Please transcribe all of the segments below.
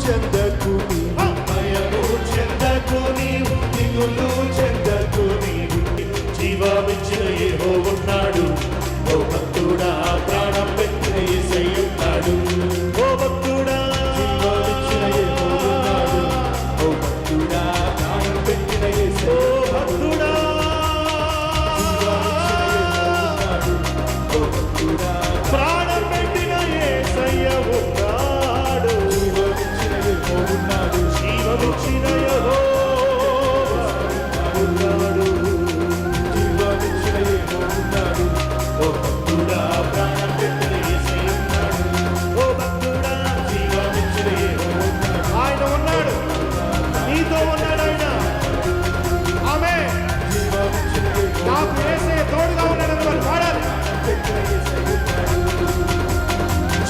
చెందకు నీవు, భయము చెందకు నీవు, దిగులు చెందకు నీవు. జీవమిచ్చిన యెహోవా ఉన్నాడు, ఓ భక్తుడా ప్రాణం పెట్టిన యేసయ్య ఉన్నాడు. ఓ భక్తుడా జీవమిచ్చిన యెహోవా ఉన్నాడు, ఓ భక్తుడా ప్రాణం పెట్టిన యేసయ్య. ఓ భక్తుడా ప్రాణం పెట్టిన యేసయ్య ఉన్నాడు. జీవమిచ్చిన యెహోవా ఉన్నాడు. జీవమిచ్చిన యెహోవా ఉన్నాడు. ఓ భక్తుడా ప్రాణం పెట్టిన యేసయ్య ఉన్నాడు. ఓ భక్తుడా జీవమిచ్చిన యెహోవా ఉన్నాడు. ఆయన ఉన్నాడు, నీతో ఉన్నాడు ఆయన. ఆమేన్. నాకు యేసయ్య తోడుగా ఉన్నాడని వారు పాడాలి.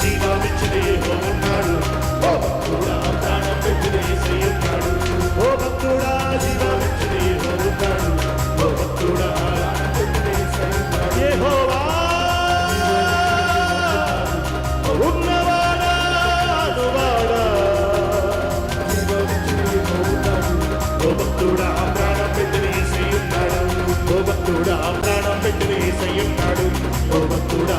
జీవమిచ్చిన యెహోవా ఉన్నాడు, ఓ భక్తుడా ప్రాణం పెట్టిన యేసయ్య ఉన్నాడు. ఓ భక్తుడా జీవమిచ్చిన యెహోవా ఉన్నాడు. ఓ భక్తుడా ప్రాణం పెట్టిన యేసయ్య ఉన్నాడు. యెహోవా ఉన్నవాడా అనువాడా, జీవమిచ్చిన యెహోవా ఉన్నాడు. ఓ భక్తుడా ప్రాణం పెట్టిన యేసయ్య ఉన్నాడు. ఓ భక్తుడా ప్రాణం పెట్టిన యేసయ్య ఉన్నాడు. ఓ భక్తుడా